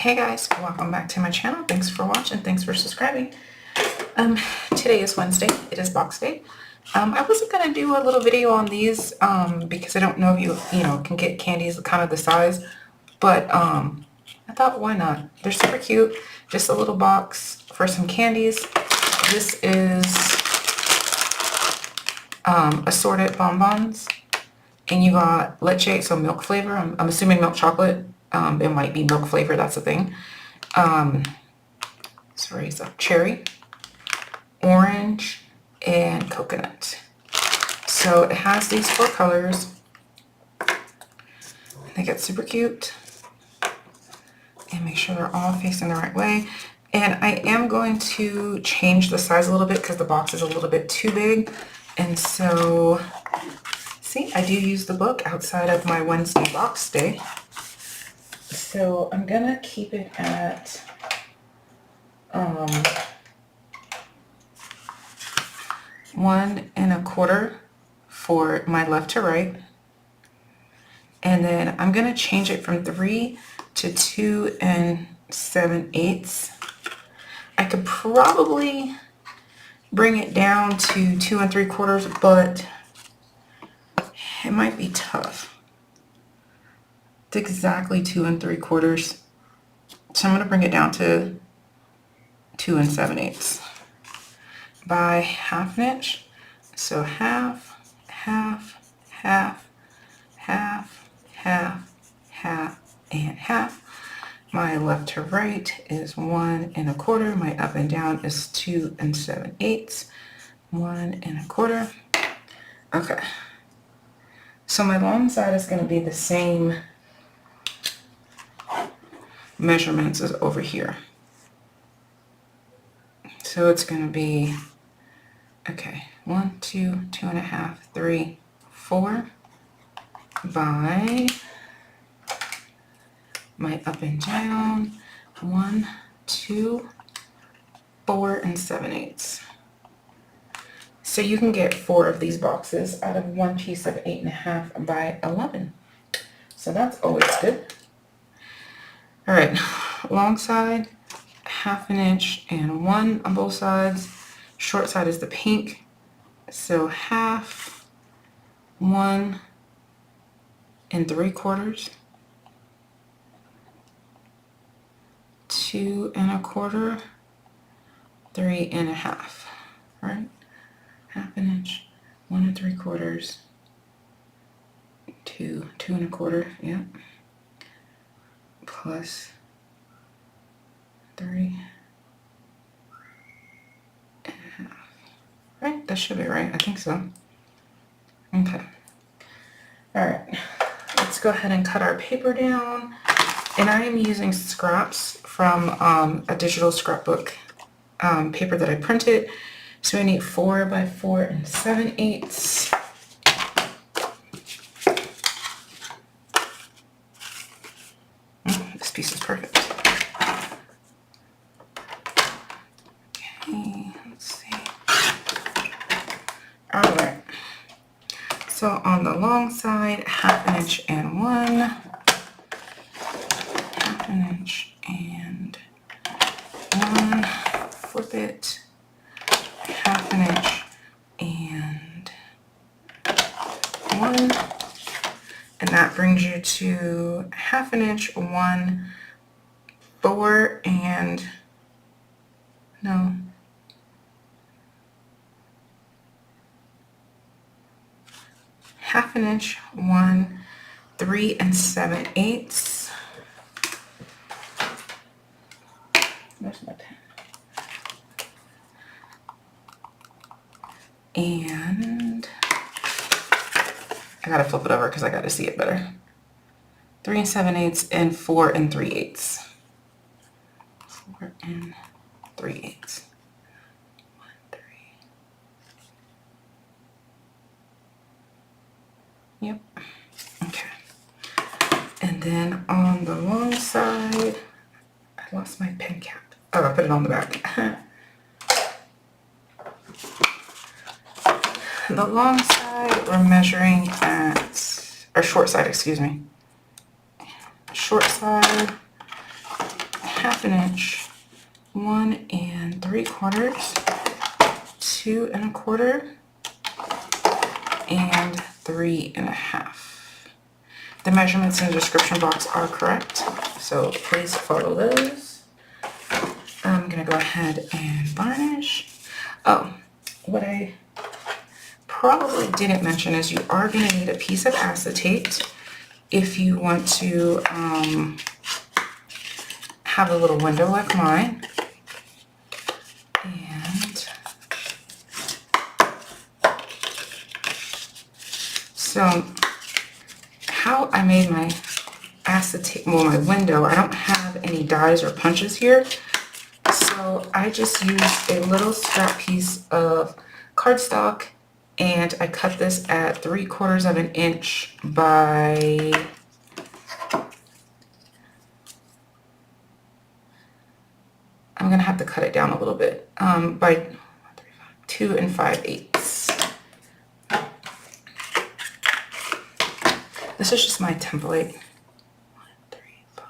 Hey guys, welcome back to my channel. Thanks for watching. Thanks for subscribing. Today is Wednesday. It is box day. I wasn't gonna do a little video on these because I don't know if you can get candies kind of the size, but I thought why not? They're super cute. Just a little box for some candies. This is assorted bonbons, and you got leche, so milk flavor. I'm assuming milk chocolate. It might be milk flavor. That's the thing. Sorry, so cherry, orange, and coconut. So it has these 4 colors. They get super cute. And make sure they're all facing the right way. And I am going to change the size a little bit because the box is a little bit too big. And so, see, I do use the book outside of my Wednesday box day. So I'm gonna keep it at 1 1/4 for my left to right, and then I'm gonna change it from 3 to 2 7/8. I could probably bring it down to 2 3/4, but it might be tough. It's exactly 2 3/4, so I'm gonna bring it down to 2 7/8 by 1/2 inch. So half, half, half, half, half, half, and half. My left to right is 1 1/4. My up and down is 2 7/8. 1 1/4. Okay. So my long side is going to be the same measurements as over here. So it's going to be, okay, 1, 2, 2 1/2, 3, 4 by my up and down, 1, 2, 4 7/8. So you can get 4 of these boxes out of one piece of 8 1/2 by 11. So that's always good. All right, long side, 1/2 inch and 1 on both sides. Short side is the pink, so half, 1 3/4, 2 1/4, 3 1/2. Right, 1/2 inch, 1 3/4, 2 1/4. Yeah. Plus 3 1/2. Right? That should be right. I think so. Okay. All right. Let's go ahead and cut our paper down. And I am using scraps from a digital scrapbook paper that I printed. So I need 4 by 4 7/8. This piece is perfect. Okay, let's see. All right. So on the long side, 1/2 inch and 1, 1/2 inch and 1. Flip it, 1/2 inch and 1. And that brings you to 1/2 inch, 1, 4, and no. 1/2 inch, 1, 3 7/8. Where's my pen? And I gotta flip it over because I gotta see it better. 3 7/8 and 4 3/8. 4 3/8. 1 3. Yep. Okay. And then on the long side, I lost my pen cap. Oh, I put it on the back. The long side, we're measuring at, or short side, excuse me. Short side, 1/2 inch, 1 3/4, 2 1/4, and 3 1/2. The measurements in the description box are correct, so please follow those. I'm gonna go ahead and varnish. Oh, what I probably didn't mention is you are gonna need a piece of acetate if you want to have a little window like mine. And so how I made my acetate, well, my window, I don't have any dies or punches here. So I just used a little scrap piece of cardstock and I cut this at 3/4 of an inch by I'm gonna have to cut it down a little bit, by 2 5/8. This is just my template. 1, 3, 5.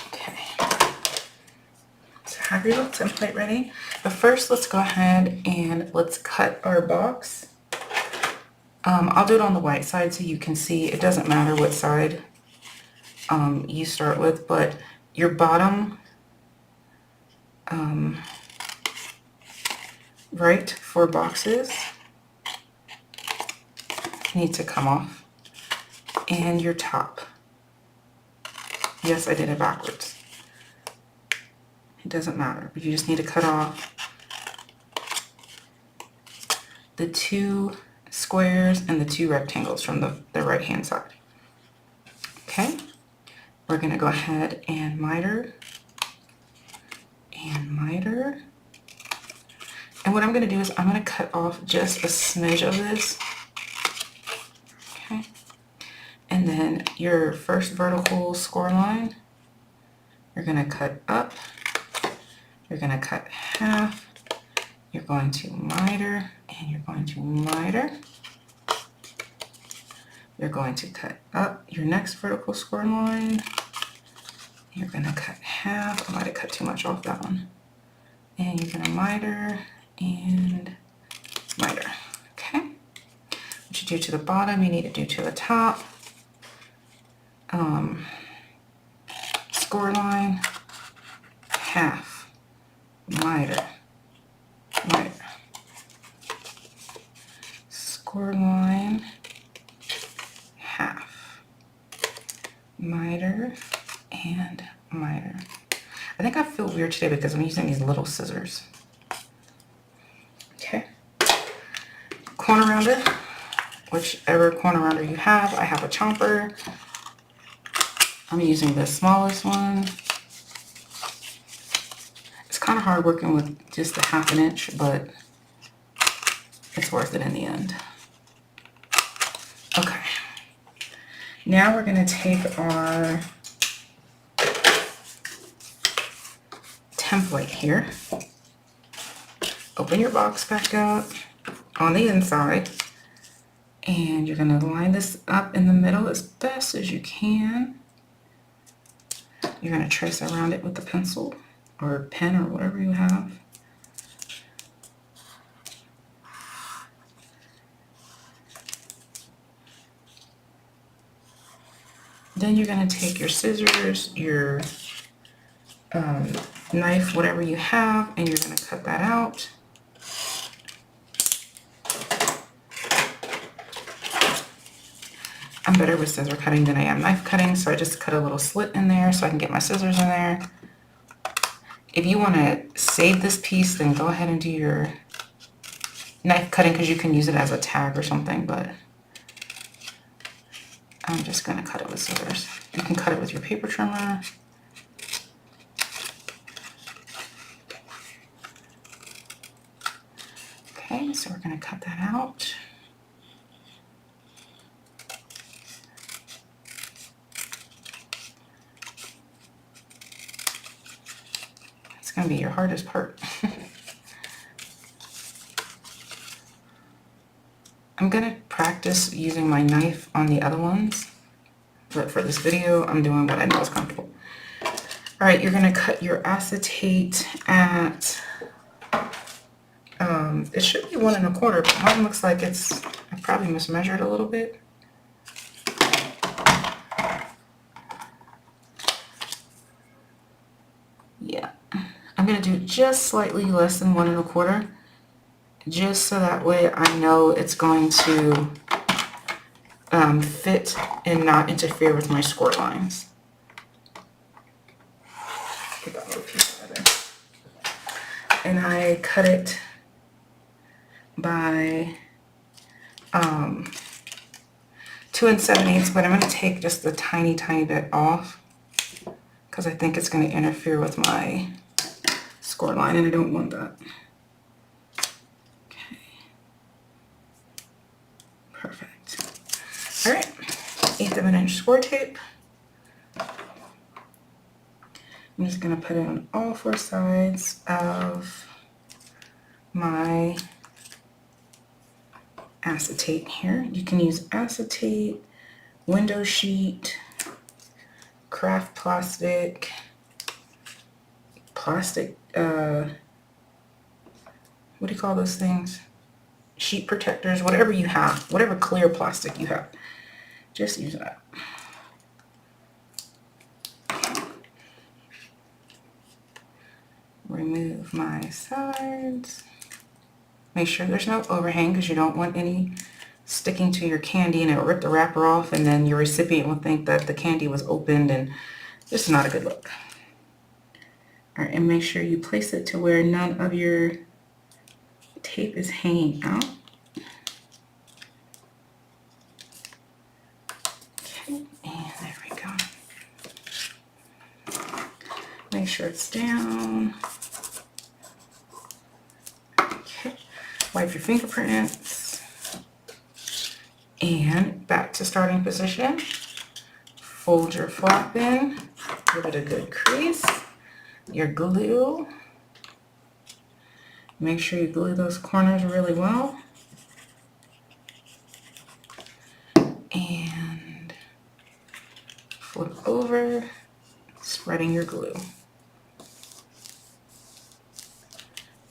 Okay. So have your little template ready. But first, let's go ahead and let's cut our box. I'll do it on the white side so you can see. It doesn't matter what side you start with, but your bottom right 4 boxes need to come off, and your top. Yes, I did it backwards. It doesn't matter, but you just need to cut off the 2 squares and the 2 rectangles from the right hand side. Okay, we're gonna go ahead and miter and miter. And what I'm gonna do is I'm gonna cut off just a smidge of this. Okay, and then your first vertical score line, you're gonna cut up, you're gonna cut half, you're going to miter, and you're going to miter. You're going to cut up your next vertical score line. You're gonna cut half. I might have cut too much off that one. And you're gonna miter and miter. Okay. What you do to the bottom, you need to do to the top. Score line, half, miter, miter. Score line, half, miter, and miter. I think I feel weird today because I'm using these little scissors. Okay. Corner rounder, whichever corner rounder you have. I have a chomper. I'm using the smallest one. It's kind of hard working with just a 1/2 inch, but it's worth it in the end. Okay. Now we're going to take our template here. Open your box back up on the inside, and you're going to line this up in the middle as best as you can. You're going to trace around it with the pencil or pen or whatever you have. Then you're going to take your scissors, your knife, whatever you have, and you're going to cut that out. I'm better with scissor cutting than I am knife cutting, so I just cut a little slit in there so I can get my scissors in there. If you want to save this piece, then go ahead and do your knife cutting because you can use it as a tag or something, but I'm just going to cut it with scissors. You can cut it with your paper trimmer. Okay, so we're going to cut that out. It's going to be your hardest part. I'm going to practice using my knife on the other ones but for this video, I'm doing what I know is comfortable. All right, you're gonna cut your acetate at, it should be 1 1/4, but mine looks like I probably mismeasured a little bit. Yeah, I'm gonna do just slightly less than 1 1/4, just so that way I know it's going to fit and not interfere with my score lines. Get that little piece out of there. And I cut it by 2 7/8, but I'm going to take just a tiny bit off because I think it's going to interfere with my score line and I don't want that. Okay. Perfect. All right, 1/8 of an inch score tape. I'm just going to put it on all 4 sides of my acetate here. You can use acetate, window sheet, craft plastic, what do you call those things? Sheet protectors, whatever you have, whatever clear plastic you have, just use that. Remove my sides. Make sure there's no overhang because you don't want any sticking to your candy and it'll rip the wrapper off and then your recipient will think that the candy was opened and this is not a good look. All right, and make sure you place it to where none of your tape is hanging out. Okay, and there we go. Make sure it's down. Okay, wipe your fingerprints. And back to starting position. Fold your flap in, give it a good crease. Your glue. Make sure you glue those corners really well. And flip over, spreading your glue.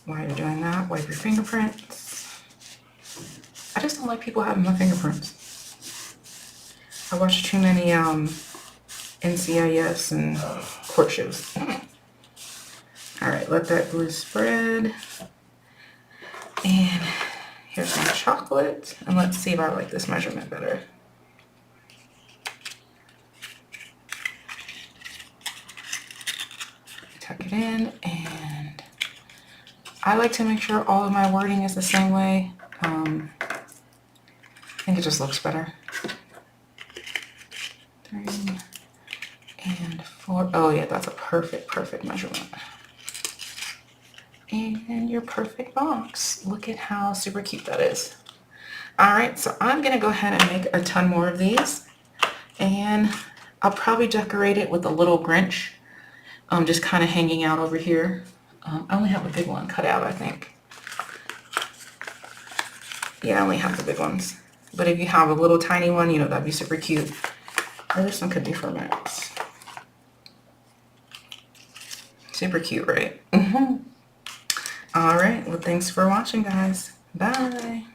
While you're doing that, wipe your fingerprints. I just don't like people having my fingerprints. I watch too many NCIS and court shows. All right, let that glue spread. And here's some chocolate. And let's see if I like this measurement better. Tuck it in, and I like to make sure all of my wording is the same way. I think it just looks better. 3 and 4. Oh yeah, that's a perfect measurement. And your perfect box. Look at how super cute that is. All right, so I'm gonna go ahead and make a ton more of these, and I'll probably decorate it with a little Grinch, just kind of hanging out over here. I only have a big one cut out, I think. Yeah, I only have the big ones. But if you have a little tiny one, you know, that'd be super cute. Or this one could be for Max. Super cute, right? All right, well, thanks for watching, guys. Bye.